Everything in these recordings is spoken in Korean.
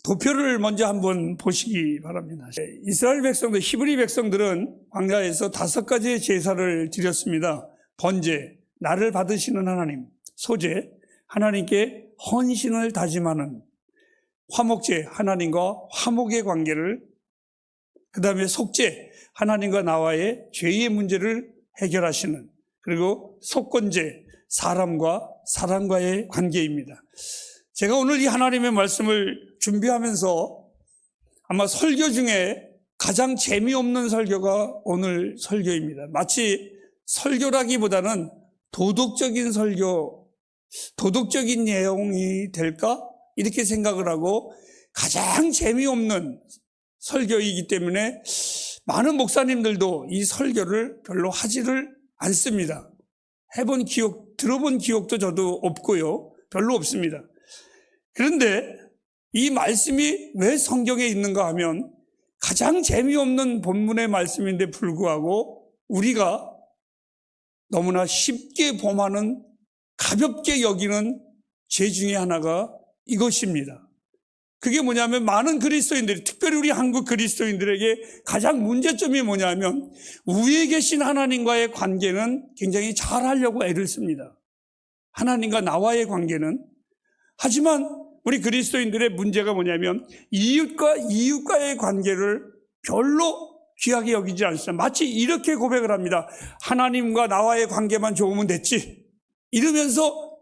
도표를 먼저 한번 보시기 바랍니다. 이스라엘 백성들, 히브리 백성들은 광야에서 5가지의 제사를 드렸습니다. 번제, 나를 받으시는 하나님. 소제, 하나님께 헌신을 다짐하는. 화목제, 하나님과 화목의 관계를. 그 다음에 속제, 하나님과 나와의 죄의 문제를 해결하시는. 그리고 속건제, 사람과 사람과의 관계입니다. 제가 오늘 이 하나님의 말씀을 준비하면서 아마 설교 중에 가장 재미없는 설교가 오늘 설교입니다. 마치 설교라기보다는 도덕적인 설교, 도덕적인 내용이 될까? 이렇게 생각을 하고 가장 재미없는 설교이기 때문에 많은 목사님들도 이 설교를 별로 하지를 않습니다. 들어본 기억도 저도 없고요. 별로 없습니다. 그런데 이 말씀이 왜 성경에 있는가 하면 가장 재미없는 본문의 말씀인데 불구하고 우리가 너무나 쉽게 범하는, 가볍게 여기는 죄 중에 하나가 이것입니다. 그게 뭐냐면 많은 그리스도인들이, 특별히 우리 한국 그리스도인들에게 가장 문제점이 뭐냐면 위에 계신 하나님과의 관계는 굉장히 잘 하려고 애를 씁니다. 하나님과 나와의 관계는. 하지만 우리 그리스도인들의 문제가 뭐냐면 이웃과의 관계를 별로 귀하게 여기지 않습니다. 마치 이렇게 고백을 합니다. 하나님과 나와의 관계만 좋으면 됐지. 이러면서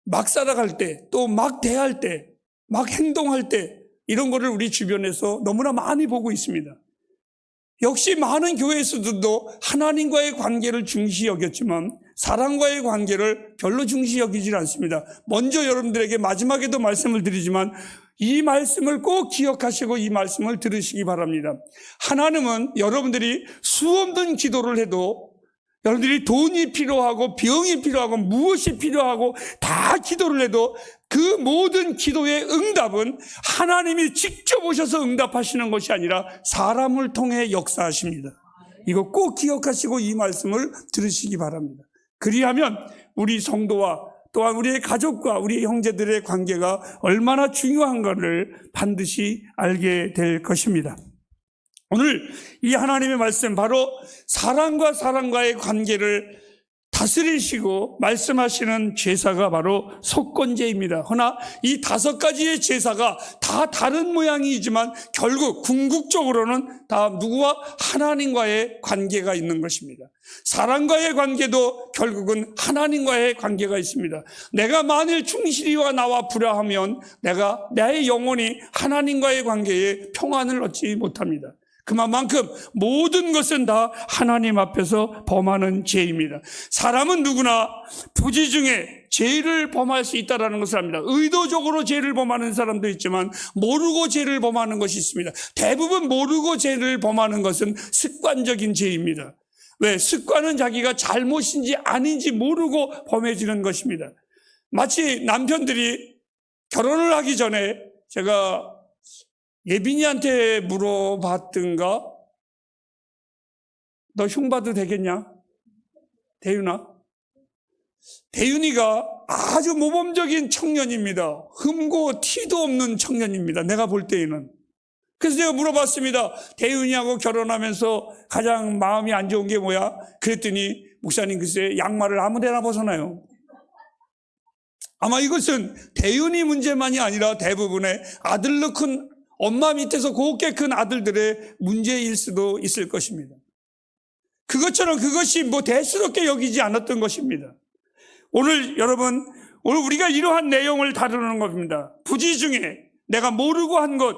막 살아갈 때, 또 막 대할 때, 막 행동할 때 이런 거를 우리 주변에서 너무나 많이 보고 있습니다. 역시 많은 교회에서도 하나님과의 관계를 중시 여겼지만 사람과의 관계를 별로 중시 여기질 않습니다. 먼저 여러분들에게 마지막에도 말씀을 드리지만 이 말씀을 꼭 기억하시고 이 말씀을 들으시기 바랍니다. 하나님은 여러분들이 수없는 기도를 해도, 여러분들이 돈이 필요하고 병이 필요하고 무엇이 필요하고 다 기도를 해도 그 모든 기도의 응답은 하나님이 직접 오셔서 응답하시는 것이 아니라 사람을 통해 역사하십니다. 이거 꼭 기억하시고 이 말씀을 들으시기 바랍니다. 그리하면 우리 성도와 또한 우리의 가족과 우리 형제들의 관계가 얼마나 중요한가를 반드시 알게 될 것입니다. 오늘 이 하나님의 말씀, 바로 사람과 사람과의 관계를 다스리시고 말씀하시는 제사가 바로 속건제입니다. 허나 이 5가지의 제사가 다 다른 모양이지만 결국 궁극적으로는 다 누구와? 하나님과의 관계가 있는 것입니다. 사람과의 관계도 결국은 하나님과의 관계가 있습니다. 내가 만일 충실히와 나와 불화하면 나의 영혼이 하나님과의 관계에 평안을 얻지 못합니다. 그만큼 모든 것은 다 하나님 앞에서 범하는 죄입니다. 사람은 누구나 부지 중에 죄를 범할 수 있다는 것을 압니다. 의도적으로 죄를 범하는 사람도 있지만 모르고 죄를 범하는 것이 있습니다. 대부분 모르고 죄를 범하는 것은 습관적인 죄입니다. 왜? 습관은 자기가 잘못인지 아닌지 모르고 범해지는 것입니다. 마치 남편들이 결혼을 하기 전에 제가 예빈이한테 물어봤던가? 너 흉봐도 되겠냐? 대윤아? 대윤이가 아주 모범적인 청년입니다. 흠고 티도 없는 청년입니다. 내가 볼 때에는. 그래서 제가 물어봤습니다. 대윤이하고 결혼하면서 가장 마음이 안 좋은 게 뭐야? 그랬더니 목사님 글쎄 양말을 아무 데나 벗어나요. 아마 이것은 대윤이 문제만이 아니라 대부분의 아들로 큰 엄마 밑에서 곱게 큰 아들들의 문제일 수도 있을 것입니다. 그것처럼 그것이 대수롭게 여기지 않았던 것입니다. 오늘 여러분, 오늘 우리가 이러한 내용을 다루는 겁니다. 부지 중에 내가 모르고 한 것,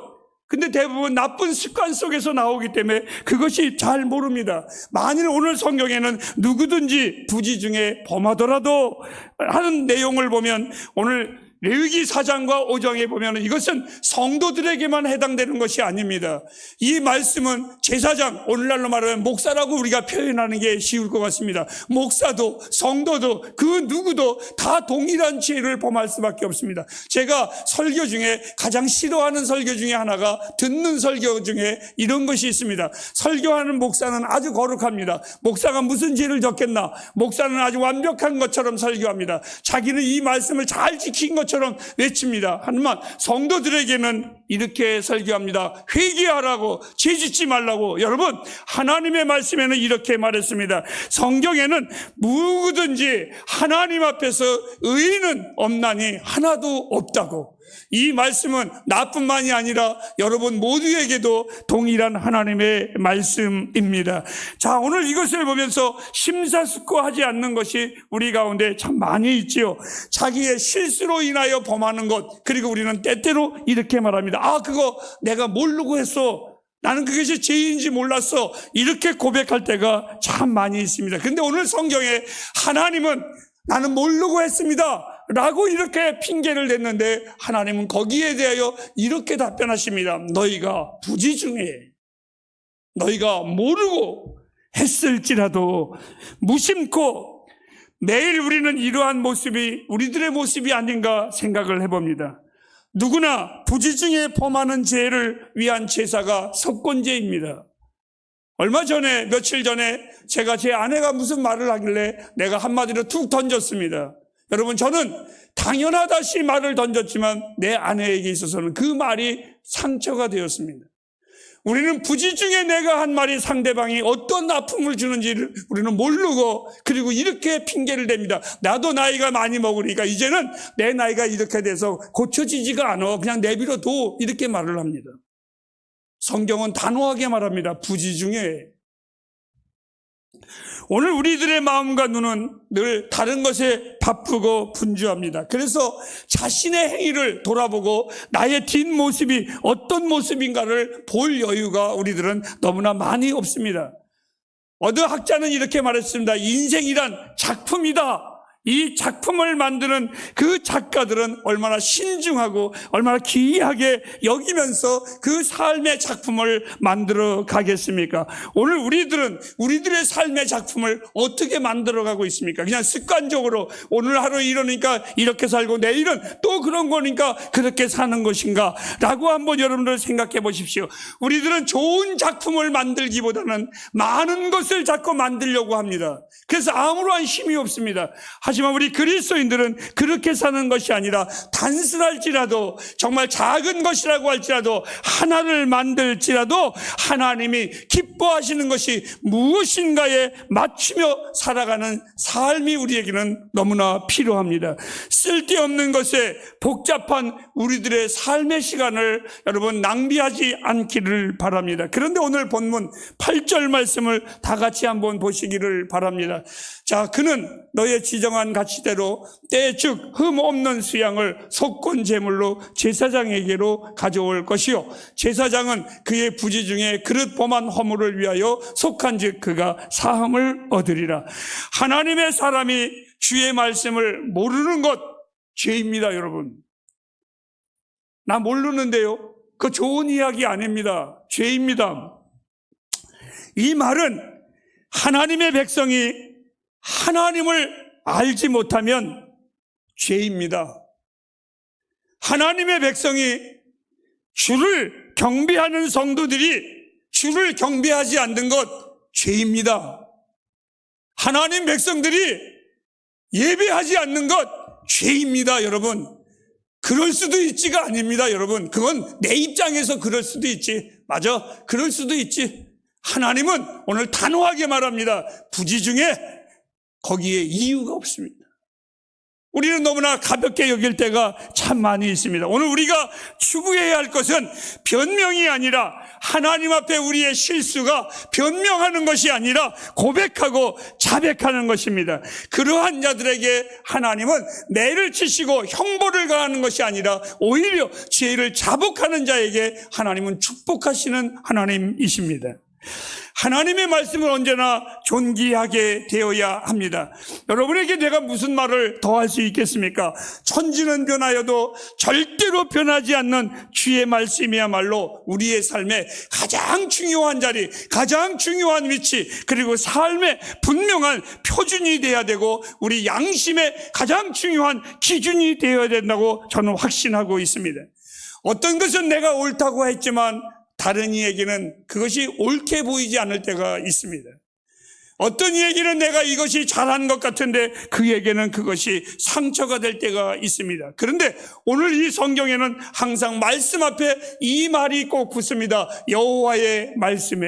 근데 대부분 나쁜 습관 속에서 나오기 때문에 그것이 잘 모릅니다. 만일 오늘 성경에는 누구든지 부지 중에 범하더라도 하는 내용을 보면 오늘 레위기 4장과 5장에 보면 이것은 성도들에게만 해당되는 것이 아닙니다. 이 말씀은 제사장, 오늘날로 말하면 목사라고 우리가 표현하는 게 쉬울 것 같습니다. 목사도 성도도 그 누구도 다 동일한 죄를 범할 수밖에 없습니다. 제가 설교 중에 가장 싫어하는 설교 중에 하나가 듣는 설교 중에 이런 것이 있습니다. 설교하는 목사는 아주 거룩합니다. 목사가 무슨 죄를 졌겠나? 목사는 아주 완벽한 것처럼 설교합니다. 자기는 이 말씀을 잘 지킨 것처럼 찬송처럼 외칩니다. 하지만 성도들에게는 이렇게 설교합니다. 회개하라고, 죄짓지 말라고. 여러분, 하나님의 말씀에는 이렇게 말했습니다. 성경에는 누구든지 하나님 앞에서 의인은 없나니 하나도 없다고. 이 말씀은 나뿐만이 아니라 여러분 모두에게도 동일한 하나님의 말씀입니다. 자, 오늘 이것을 보면서 심사숙고하지 않는 것이 우리 가운데 참 많이 있지요. 자기의 실수로 인하여 범하는 것, 그리고 우리는 때때로 이렇게 말합니다. 아, 그거 내가 모르고 했어. 나는 그것이 죄인지 몰랐어. 이렇게 고백할 때가 참 많이 있습니다. 그런데 오늘 성경에 하나님은 나는 모르고 했습니다 라고 이렇게 핑계를 댔는데, 하나님은 거기에 대하여 이렇게 답변하십니다. 너희가 부지중에, 너희가 모르고 했을지라도 무심코. 매일 우리는 이러한 모습이 우리들의 모습이 아닌가 생각을 해봅니다. 누구나 부지중에 범하는 죄를 위한 제사가 속건제입니다. 얼마 전에, 며칠 전에 제가 제 아내가 무슨 말을 하길래 내가 한마디로 툭 던졌습니다. 여러분, 저는 당연하다시 말을 던졌지만 내 아내에게 있어서는 그 말이 상처가 되었습니다. 우리는 부지중에 내가 한 말이 상대방이 어떤 아픔을 주는지를 우리는 모르고, 그리고 이렇게 핑계를 댑니다. 나도 나이가 많이 먹으니까 이제는 내 나이가 이렇게 돼서 고쳐지지가 않아, 그냥 내버려둬, 이렇게 말을 합니다. 성경은 단호하게 말합니다. 부지중에. 오늘 우리들의 마음과 눈은 늘 다른 것에 바쁘고 분주합니다. 그래서 자신의 행위를 돌아보고 나의 뒷모습이 어떤 모습인가를 볼 여유가 우리들은 너무나 많이 없습니다. 어느 학자는 이렇게 말했습니다. 인생이란 작품이다. 이 작품을 만드는 그 작가들은 얼마나 신중하고 얼마나 기이하게 여기면서 그 삶의 작품을 만들어 가겠습니까? 오늘 우리들은 우리들의 삶의 작품을 어떻게 만들어 가고 있습니까? 그냥 습관적으로 오늘 하루 이러니까 이렇게 살고 내일은 또 그런 거니까 그렇게 사는 것인가? 라고 한번 여러분들 생각해 보십시오. 우리들은 좋은 작품을 만들기보다는 많은 것을 자꾸 만들려고 합니다. 그래서 아무런 힘이 없습니다. 하지만 우리 그리스도인들은 그렇게 사는 것이 아니라 단순할지라도, 정말 작은 것이라고 할지라도, 하나를 만들지라도 하나님이 기뻐하시는 것이 무엇인가에 맞추며 살아가는 삶이 우리에게는 너무나 필요합니다. 쓸데없는 것에 복잡한 우리들의 삶의 시간을 여러분 낭비하지 않기를 바랍니다. 그런데 오늘 본문 8절 말씀을 다 같이 한번 보시기를 바랍니다. 자, 그는 너의 지정한 가치대로 때 즉 흠 없는 수양을 속건 제물로 제사장에게로 가져올 것이요, 제사장은 그의 부지 중에 그릇 범한 허물을 위하여 속한즉 그가 사함을 얻으리라. 하나님의 사람이 주의 말씀을 모르는 것 죄입니다. 여러분, 나 모르는데요, 그 좋은 이야기 아닙니다. 죄입니다. 이 말은 하나님의 백성이 하나님을 알지 못하면 죄입니다. 하나님의 백성이 주를 경배하는 성도들이 주를 경배하지 않는 것 죄입니다. 하나님 백성들이 예배하지 않는 것 죄입니다. 여러분, 그럴 수도 있지가 아닙니다. 여러분, 그건 내 입장에서 그럴 수도 있지. 맞아, 그럴 수도 있지. 하나님은 오늘 단호하게 말합니다. 부지중에 거기에 이유가 없습니다. 우리는 너무나 가볍게 여길 때가 참 많이 있습니다. 오늘 우리가 추구해야 할 것은 변명이 아니라, 하나님 앞에 우리의 실수가 변명하는 것이 아니라 고백하고 자백하는 것입니다. 그러한 자들에게 하나님은 매를 치시고 형벌을 가하는 것이 아니라 오히려 죄를 자복하는 자에게 하나님은 축복하시는 하나님이십니다. 하나님의 말씀은 언제나 존귀하게 되어야 합니다. 여러분에게 내가 무슨 말을 더 할 수 있겠습니까? 천지는 변하여도 절대로 변하지 않는 주의 말씀이야말로 우리의 삶의 가장 중요한 자리, 가장 중요한 위치, 그리고 삶의 분명한 표준이 되어야 되고 우리 양심의 가장 중요한 기준이 되어야 된다고 저는 확신하고 있습니다. 어떤 것은 내가 옳다고 했지만 다른 이에게는 그것이 옳게 보이지 않을 때가 있습니다. 어떤 이에게는 내가 이것이 잘한 것 같은데 그에게는 그것이 상처가 될 때가 있습니다. 그런데 오늘 이 성경에는 항상 말씀 앞에 이 말이 꼭 붙습니다. 여호와의 말씀에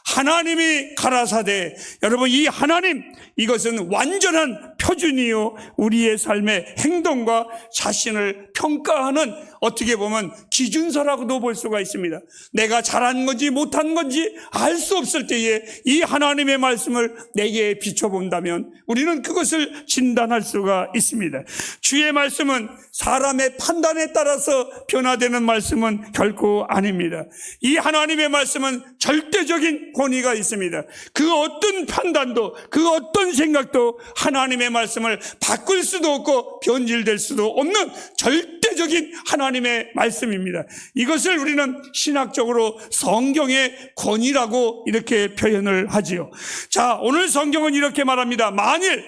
하나님이 가라사대. 여러분, 이 하나님, 이것은 완전한 표준이요 우리의 삶의 행동과 자신을 평가하는, 어떻게 보면 기준서라고도 볼 수가 있습니다. 내가 잘한 건지 못한 건지 알 수 없을 때에 이 하나님의 말씀을 내게 비춰본다면 우리는 그것을 진단할 수가 있습니다. 주의 말씀은 사람의 판단에 따라서 변화되는 말씀은 결코 아닙니다. 이 하나님의 말씀은 절대적인 권위가 있습니다. 그 어떤 판단도, 그 어떤 생각도 하나님의 말씀을 바꿀 수도 없고 변질될 수도 없는 절대적인 하나님의 말씀입니다. 이것을 우리는 신학적으로 성경의 권위라고 이렇게 표현을 하지요. 자, 오늘 성경은 이렇게 말합니다. 만일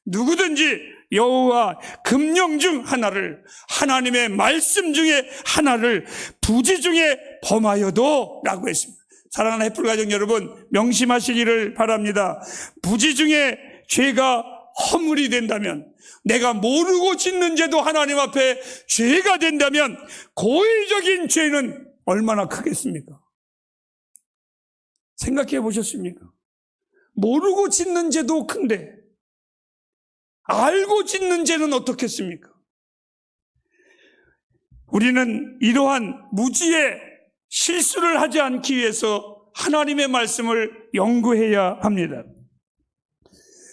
누구든지 여호와 금령 중 하나를, 하나님의 말씀 중에 하나를 부지 중에 범하여도 라고 했습니다. 사랑하는 햇불가족 여러분, 명심하시기를 바랍니다. 부지 중에 죄가 허물이 된다면, 내가 모르고 짓는 죄도 하나님 앞에 죄가 된다면 고의적인 죄는 얼마나 크겠습니까? 생각해 보셨습니까? 모르고 짓는 죄도 큰데 알고 짓는 죄는 어떻겠습니까? 우리는 이러한 무지의 실수를 하지 않기 위해서 하나님의 말씀을 연구해야 합니다.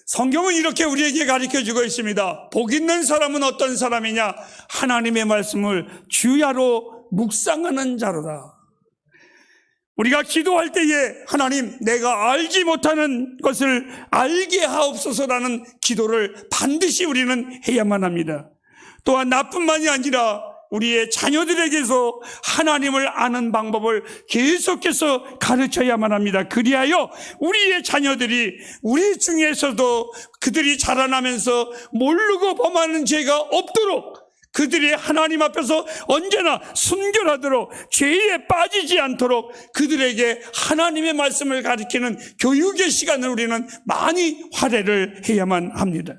성경은 이렇게 우리에게 가르쳐주고 있습니다. 복 있는 사람은 어떤 사람이냐? 하나님의 말씀을 주야로 묵상하는 자로다. 우리가 기도할 때에 하나님, 내가 알지 못하는 것을 알게 하옵소서라는 기도를 반드시 우리는 해야만 합니다. 또한 나뿐만이 아니라 우리의 자녀들에게서 하나님을 아는 방법을 계속해서 가르쳐야만 합니다. 그리하여 우리의 자녀들이 우리 중에서도 그들이 자라나면서 모르고 범하는 죄가 없도록, 그들이 하나님 앞에서 언제나 순결하도록, 죄에 빠지지 않도록 그들에게 하나님의 말씀을 가르치는 교육의 시간을 우리는 많이 활용을 해야만 합니다.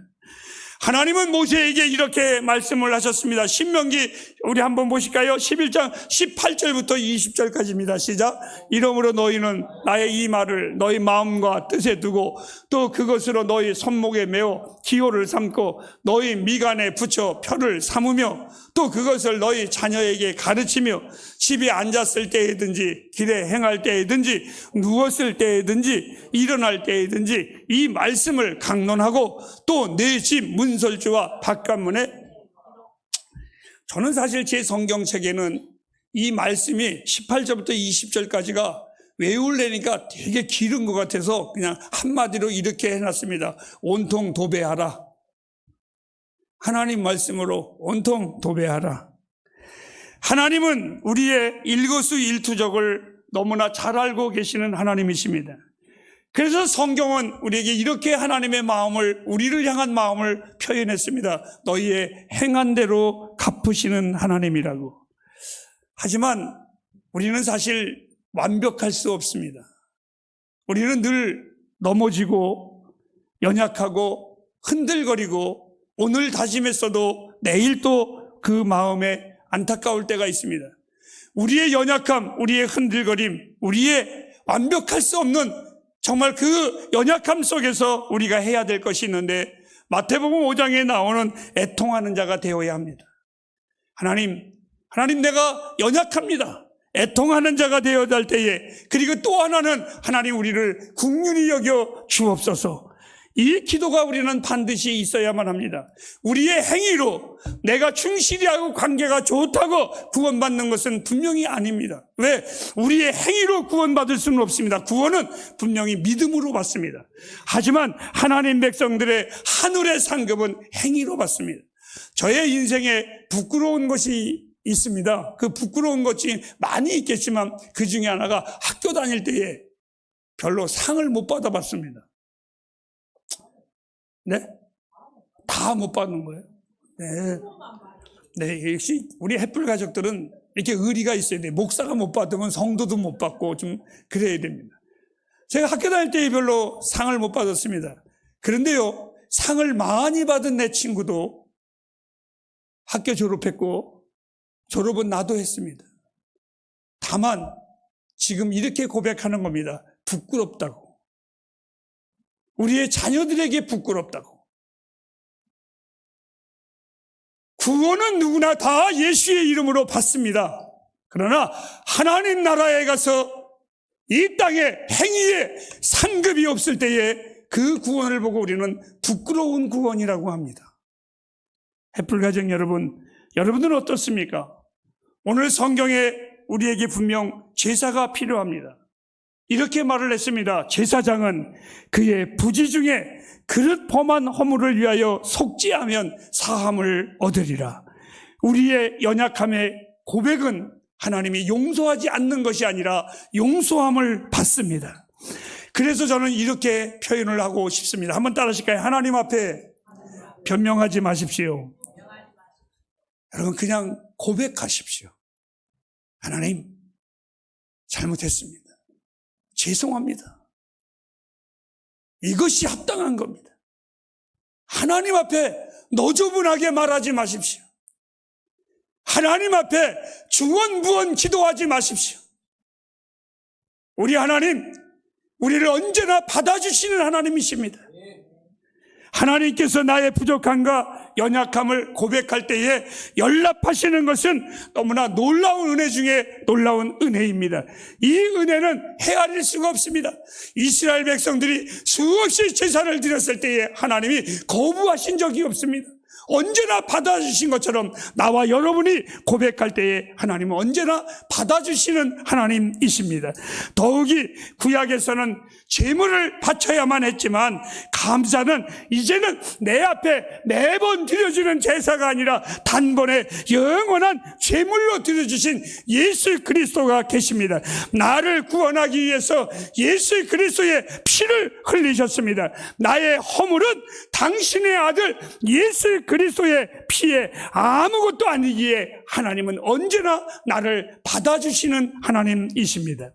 하나님은 모세에게 이렇게 말씀을 하셨습니다. 신명기 우리 한번 보실까요? 11장 18절부터 20절까지입니다. 시작. 이러므로 너희는 나의 이 말을 너희 마음과 뜻에 두고 또 그것으로 너희 손목에 메어 기호를 삼고 너희 미간에 붙여 표를 삼으며 또 그것을 너희 자녀에게 가르치며 집에 앉았을 때에든지 길에 행할 때에든지 누웠을 때에든지 일어날 때에든지 이 말씀을 강론하고 또 내 집 문설주와 바깥문에. 저는 사실 제 성경책에는 이 말씀이 18절부터 20절까지가 외우려니까 되게 길은 것 같아서 그냥 한마디로 이렇게 해놨습니다. 온통 도배하라. 하나님 말씀으로 온통 도배하라. 하나님은 우리의 일거수일투족을 너무나 잘 알고 계시는 하나님이십니다. 그래서 성경은 우리에게 이렇게 하나님의 마음을, 우리를 향한 마음을 표현했습니다. 너희의 행한 대로 갚으시는 하나님이라고. 하지만 우리는 사실 완벽할 수 없습니다. 우리는 늘 넘어지고 연약하고 흔들거리고 오늘 다짐했어도 내일 또 그 마음에 안타까울 때가 있습니다. 우리의 연약함, 우리의 흔들거림, 우리의 완벽할 수 없는 정말 그 연약함 속에서 우리가 해야 될 것이 있는데 마태복음 5장에 나오는 애통하는 자가 되어야 합니다. 하나님 내가 연약합니다. 애통하는 자가 되어야 할 때에, 그리고 또 하나는 하나님 우리를 긍휼히 여겨 주옵소서. 이 기도가 우리는 반드시 있어야만 합니다. 우리의 행위로 내가 충실히 하고 관계가 좋다고 구원받는 것은 분명히 아닙니다. 왜? 우리의 행위로 구원받을 수는 없습니다. 구원은 분명히 믿음으로 받습니다. 하지만 하나님 백성들의 하늘의 상급은 행위로 받습니다. 저의 인생에 부끄러운 것이 있습니다. 그 부끄러운 것이 많이 있겠지만 그 중에 하나가 학교 다닐 때에 별로 상을 못 받아봤습니다. 네? 다 못 받는 거예요. 네. 네, 역시 우리 햇불 가족들은 이렇게 의리가 있어야 돼요. 목사가 못 받으면 성도도 못 받고 좀 그래야 됩니다. 제가 학교 다닐 때 별로 상을 못 받았습니다. 그런데요, 상을 많이 받은 내 친구도 학교 졸업했고 졸업은 나도 했습니다. 다만 지금 이렇게 고백하는 겁니다. 부끄럽다고. 우리의 자녀들에게 부끄럽다고. 구원은 누구나 다 예수의 이름으로 받습니다. 그러나 하나님 나라에 가서 이 땅에 행위에 상급이 없을 때에 그 구원을 보고 우리는 부끄러운 구원이라고 합니다. 해플가정 여러분, 여러분들은 어떻습니까? 오늘 성경에 우리에게 분명 제사가 필요합니다. 이렇게 말을 했습니다. 제사장은 그의 부지 중에 그릇 범한 허물을 위하여 속죄하면 사함을 얻으리라. 우리의 연약함의 고백은 하나님이 용서하지 않는 것이 아니라 용서함을 받습니다. 그래서 저는 이렇게 표현을 하고 싶습니다. 한번 따라하실까요? 하나님 앞에 변명하지 마십시오. 여러분, 그냥 고백하십시오. 하나님, 잘못했습니다. 죄송합니다. 이것이 합당한 겁니다. 하나님 앞에 너저분하게 말하지 마십시오. 하나님 앞에 중언부언 기도하지 마십시오. 우리 하나님, 우리를 언제나 받아주시는 하나님이십니다. 하나님께서 나의 부족함과 연약함을 고백할 때에 연락하시는 것은 너무나 놀라운 은혜 중에 놀라운 은혜입니다. 이 은혜는 헤아릴 수가 없습니다. 이스라엘 백성들이 수없이 제사를 드렸을 때에 하나님이 거부하신 적이 없습니다. 언제나 받아주신 것처럼 나와 여러분이 고백할 때에 하나님은 언제나 받아주시는 하나님이십니다. 더욱이 구약에서는 제물을 바쳐야만 했지만 감사는 이제는 내 앞에 매번 드려주는 제사가 아니라 단번에 영원한 제물로 드려주신 예수 그리스도가 계십니다. 나를 구원하기 위해서 예수 그리스도의 피를 흘리셨습니다. 나의 허물은 당신의 아들 예수 그리스도의 피에 아무것도 아니기에 하나님은 언제나 나를 받아주시는 하나님이십니다.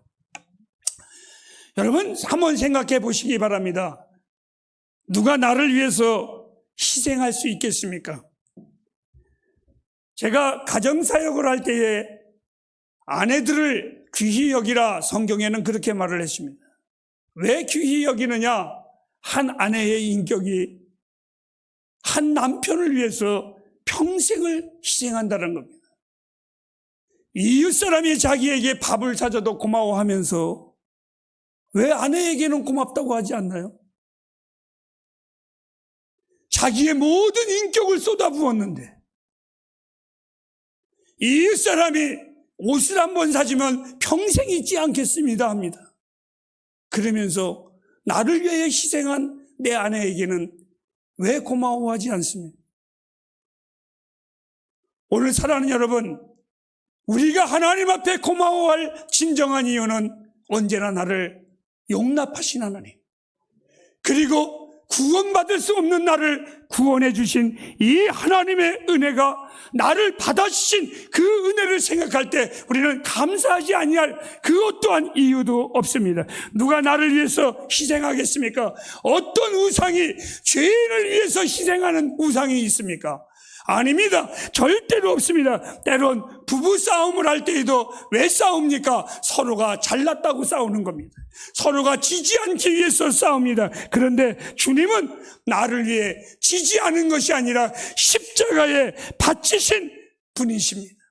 여러분, 한번 생각해 보시기 바랍니다. 누가 나를 위해서 희생할 수 있겠습니까? 제가 가정사역을 할 때에 아내들을 귀히 여기라 성경에는 그렇게 말을 했습니다. 왜 귀히 여기느냐? 한 아내의 인격이 한 남편을 위해서 평생을 희생한다는 겁니다. 이웃 사람이 자기에게 밥을 사줘도 고마워하면서 왜 아내에게는 고맙다고 하지 않나요? 자기의 모든 인격을 쏟아부었는데 이웃 사람이 옷을 한번 사주면 평생 잊지 않겠습니다 합니다. 그러면서 나를 위해 희생한 내 아내에게는 왜 고마워하지 않습니까? 오늘 사랑하는 여러분, 우리가 하나님 앞에 고마워할 진정한 이유는 언제나 나를 용납하신 하나님, 그리고 구원받을 수 없는 나를 구원해 주신 이 하나님의 은혜가 나를 받아주신 그 은혜를 생각할 때 우리는 감사하지 아니할 그것 또한 이유도 없습니다. 누가 나를 위해서 희생하겠습니까? 어떤 우상이 죄인을 위해서 희생하는 우상이 있습니까? 아닙니다. 절대로 없습니다. 때론 부부 싸움을 할 때에도 왜 싸웁니까? 서로가 잘났다고 싸우는 겁니다. 서로가 지지 않기 위해서 싸웁니다. 그런데 주님은 나를 위해 지지 않은 것이 아니라 십자가에 바치신 분이십니다.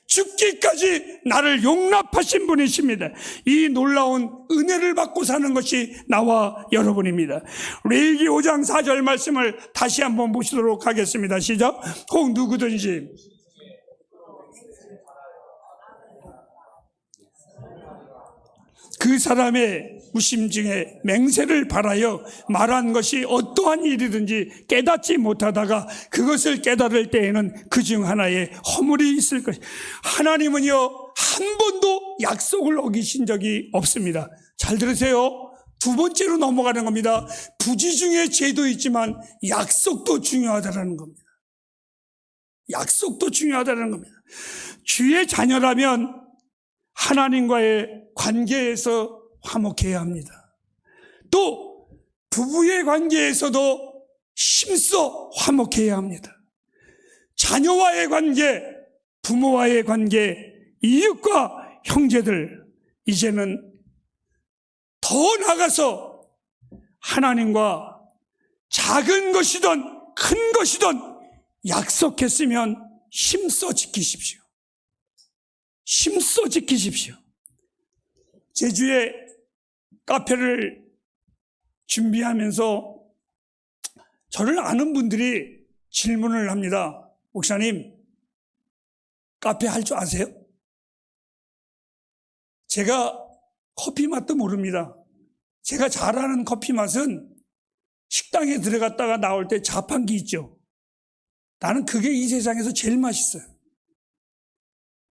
죽기까지 나를 용납하신 분이십니다. 이 놀라운 은혜를 받고 사는 것이 나와 여러분입니다. 레위기 5장 4절 말씀을 다시 한번 보시도록 하겠습니다. 시작. 혹 누구든지 그 사람의 무심증에 맹세를 바라여 말한 것이 어떠한 일이든지 깨닫지 못하다가 그것을 깨달을 때에는 그중 하나에 허물이 있을 것이다. 하나님은요, 한 번도 약속을 어기신 적이 없습니다. 잘 들으세요. 두 번째로 넘어가는 겁니다. 부지 중에 죄도 있지만 약속도 중요하다는 겁니다. 약속도 중요하다는 겁니다. 주의 자녀라면 하나님과의 관계에서 화목해야 합니다. 또 부부의 관계에서도 힘써 화목해야 합니다. 자녀와의 관계, 부모와의 관계, 이웃과 형제들, 이제는 더 나아가서 하나님과 작은 것이든 큰 것이든 약속했으면 힘써 지키십시오. 힘써 지키십시오. 제주에 카페를 준비하면서 저를 아는 분들이 질문을 합니다. 목사님, 카페 할 줄 아세요? 제가 커피 맛도 모릅니다. 제가 잘 아는 커피 맛은 식당에 들어갔다가 나올 때 자판기 있죠. 나는 그게 이 세상에서 제일 맛있어요.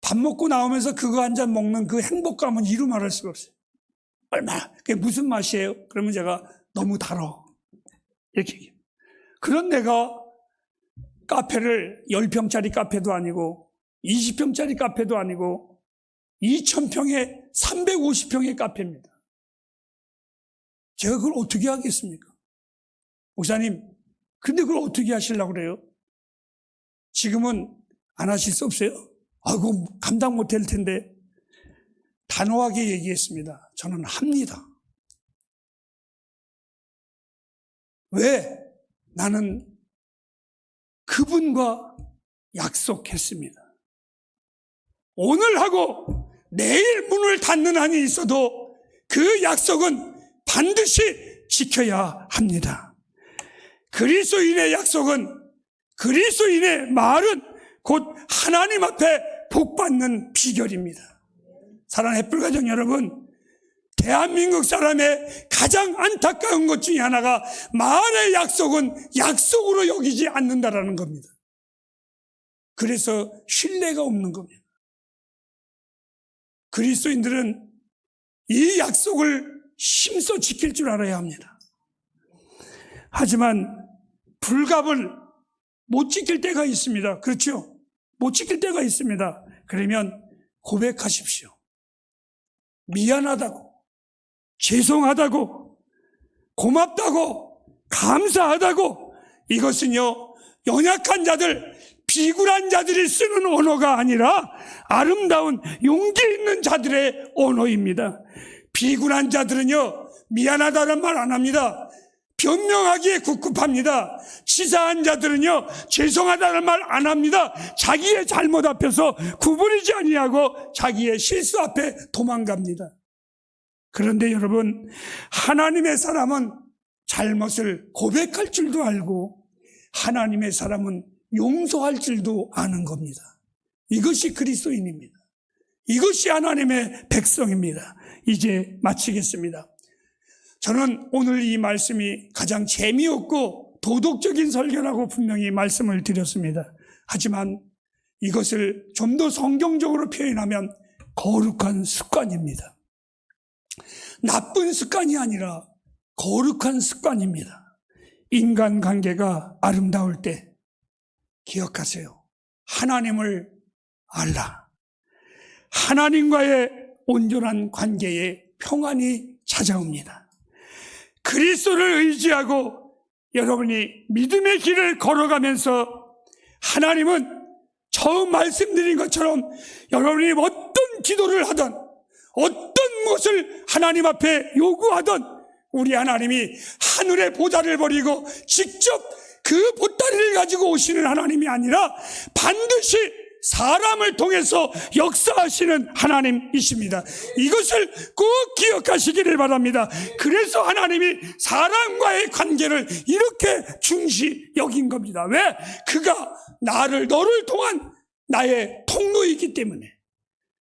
밥 먹고 나오면서 그거 한 잔 먹는 그 행복감은 이루 말할 수가 없어요. 얼마나, 그게 무슨 맛이에요? 그러면 제가 너무 달아. 이렇게 얘기해요. 그런 내가 카페를 10평짜리 카페도 아니고 20평짜리 카페도 아니고 2000평에 350평의 카페입니다. 제가 그걸 어떻게 하겠습니까? 목사님, 근데 그걸 어떻게 하시려고 그래요? 지금은 안 하실 수 없어요? 아이고, 감당 못할 텐데. 단호하게 얘기했습니다. 저는 합니다. 왜? 나는 그분과 약속했습니다. 오늘 하고 내일 문을 닫는 한이 있어도 그 약속은 반드시 지켜야 합니다. 그리스도인의 약속은, 그리스도인의 말은 곧 하나님 앞에 복받는 비결입니다. 사랑하는 햇불가정 여러분, 대한민국 사람의 가장 안타까운 것 중에 하나가 말의 약속은 약속으로 여기지 않는다라는 겁니다. 그래서 신뢰가 없는 겁니다. 그리스도인들은 이 약속을 힘써 지킬 줄 알아야 합니다. 하지만 불갑을 못 지킬 때가 있습니다. 그렇죠? 못 지킬 때가 있습니다. 그러면 고백하십시오. 미안하다고, 죄송하다고, 고맙다고, 감사하다고. 이것은요, 연약한 자들, 비굴한 자들이 쓰는 언어가 아니라 아름다운 용기 있는 자들의 언어입니다. 비굴한 자들은요, 미안하다는 말 안 합니다. 변명하기에 급급합니다. 치사한 자들은요, 죄송하다는 말 안 합니다. 자기의 잘못 앞에서 구부리지 아니하고 자기의 실수 앞에 도망갑니다. 그런데 여러분, 하나님의 사람은 잘못을 고백할 줄도 알고 하나님의 사람은 용서할 줄도 아는 겁니다. 이것이 그리스도인입니다. 이것이 하나님의 백성입니다. 이제 마치겠습니다. 저는 오늘 이 말씀이 가장 재미없고 도덕적인 설교라고 분명히 말씀을 드렸습니다. 하지만 이것을 좀 더 성경적으로 표현하면 거룩한 습관입니다. 나쁜 습관이 아니라 거룩한 습관입니다. 인간관계가 아름다울 때 기억하세요. 하나님을 알라. 하나님과의 온전한 관계에 평안이 찾아옵니다. 그리스도를 의지하고 여러분이 믿음의 길을 걸어가면서 하나님은 처음 말씀드린 것처럼 여러분이 어떤 기도를 하든 어떤 것을 하나님 앞에 요구하든 우리 하나님이 하늘의 보좌를 버리고 직접 그 보따리를 가지고 오시는 하나님이 아니라 반드시 사람을 통해서 역사하시는 하나님이십니다. 이것을 꼭 기억하시기를 바랍니다. 그래서 하나님이 사람과의 관계를 이렇게 중시 여긴 겁니다. 왜? 그가 너를 통한 나의 통로이기 때문에.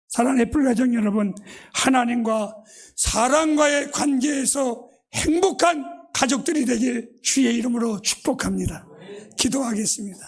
사랑하는 애플가정 여러분, 하나님과 사람과의 관계에서 행복한 가족들이 되길 주의 이름으로 축복합니다. 기도하겠습니다.